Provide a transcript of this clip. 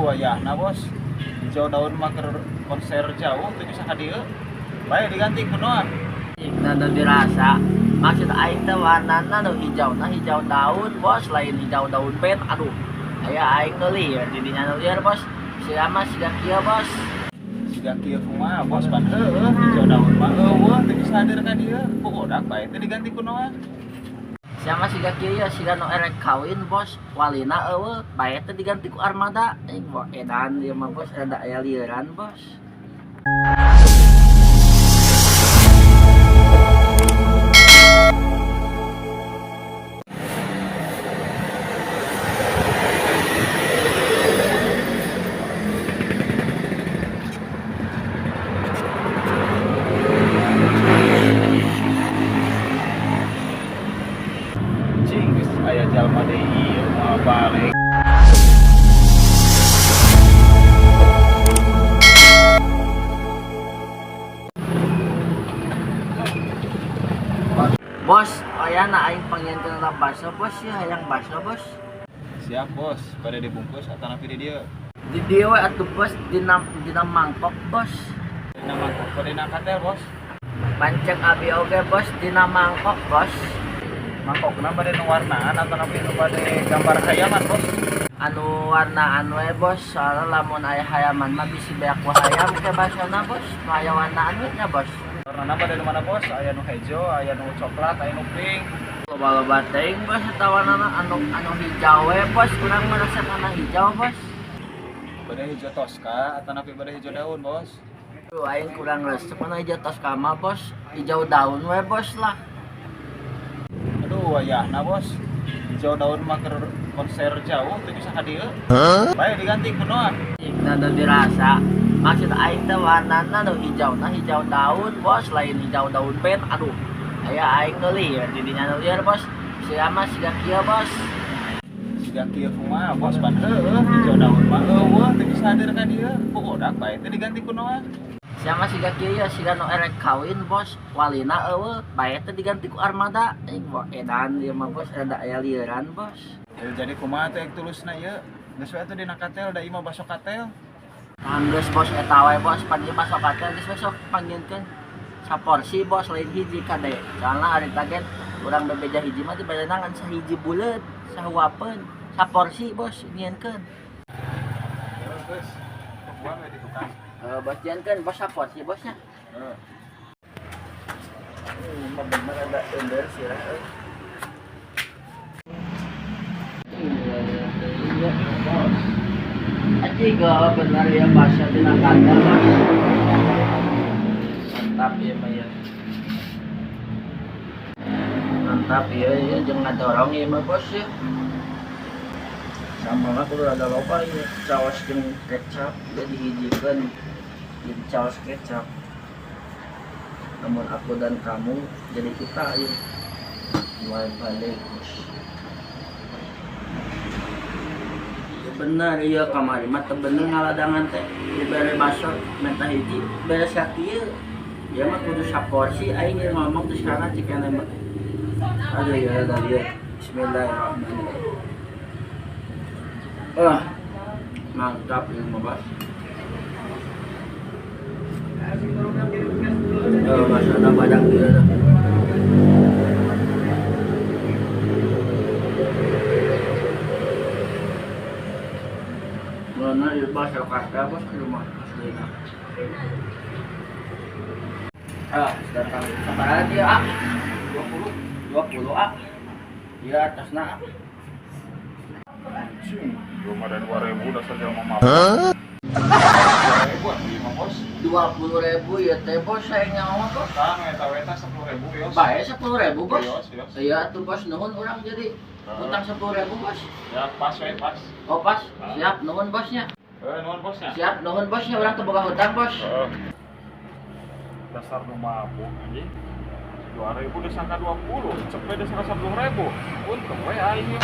wayahna bos. Hijau daun mah konser jauh teu bisa ka dieu. Bae diganti kunaon? Nanu dirasa maksud aing teh warnana nu hijau hijau daun bos, lain hijau daun pen. Aduh aya aing lieur di dinya nu lieur bos, sia mah siga kieu bos. Siga kieu kumaha bos pan heueuh hijau daun mah eueuh teu bisa hadir ka dieu. Budak bae teh diganti kunaon? Sia mah siga kieu ya siga nu erek kawin bos, walina eueuh bae teh diganti ku armada. Aing edan ieu mah bos, rada aya lieuran bos. Cing geus aya jalma deui ieu moal balik. Bos, ayana aing panggieunkeun bakso bos ya, hayang bakso bos. Siap bos, pada dibungkus atau napi di dieu? Di dieu we atuh bos, dina mangkok bos. Dina mangkok pada dina katel bos. Pancek abi oge bos, dina mangkok bos. Mangkokna pada nu warnaan atau napi nu pada gambar hayaman bos? Anu warnaan we bos, soalnya lamun aya hayaman mah bisi beak ku hayam ke basona bos, nu aya warnaan we nya bos. Warnana pada nu mana bos? Aya nu hejo, aya nu coklat, aya nu pink. Loba-loba teuing bos eta warnana anu hijau we bos, urang mah resepna hijau bos. Pada hijau toska atau napi pada hijau daun bos? Tuh aing kurang resep na hijau toska mah bos, hijau daun we bos lah. Aduh wayahna bos. Hijau daun mah konser jauh teu bisa ka dieu. Bae diganti kunaon? Nanu dirasa maksud aing teh warnana nu hijau hijau daun bos, lain hijau daun pen. Aduh aya aing lieur di dinya nu lieur bos, sia mah siga kieu bos. Siga kieu kumaha bos pan heueuh hijau daun mah eueuh teu bisa hadir ka dieu. Budak bae teh diganti kunaon? Sia mah siga kieu ya siga nu erek kawin bos, walina eueuh bae teh diganti ku armada. Aing edan ieu mah bos, rada aya lieuran bos. Jadi kumaha teh tulusna ieu? Geus we atuh dina katel da imah baso katel. Geus bos eta we bos, pan ieu baso katel geus besok panggieunkeun saporsi bos, lain hiji kade. Soalna ari tagen urang bebeja hiji mah dibadana ngan sahiji buleut, sahuapeun, saporsi bos nyieunkeun. Geus. Buang we di tukang. Bos nyieunkeun bos saporsi bosnya. Heeh. Mah bener ada ember sih lah. Bos. Aji ga benar ya bahasa dina kantor bos. Mantap ya mah ya. Mantap ya jeung ngadorong ya mah bos ya. Sambelna kudu rada loba ya. Caos jeung kecap jadi hijikeun jadi caos kecap. Namun aku dan kamu jadi kita ya. Mulai balik bos. Bener iya kamari mah teu bener ngaladangan teh dibere baso menta hiji beres ka kieu ya mah kudu saporsi aing ngomong teh sekarang cik kana mah aduh ya da dia bismillahirrahmanirrahim mantap ieu mah bos masana badak ieu dah. Mana di bahasa kata bos di rumah aslinya. Datang sekarang dia 20 dia atasnya. Anjing, belum ada 2000 udah saja mau maaf. 2000 bos. 20.000 ya teh bos saya nyawa kok. Tang eta 10.000 yos. Bae 10.000 bos. Yos. Iya tuh bos nuhun urang jadi utang 10.000 bos. Ya pas we pas. Oh pas, siap nuhun bosnya. Nuhun bosnya. Siap nuhun bosnya urang teu boga hutang bos. Dasar nu mabuk anjing. 2000 disangka 20, cepet disangka 10.000. Untung we aing.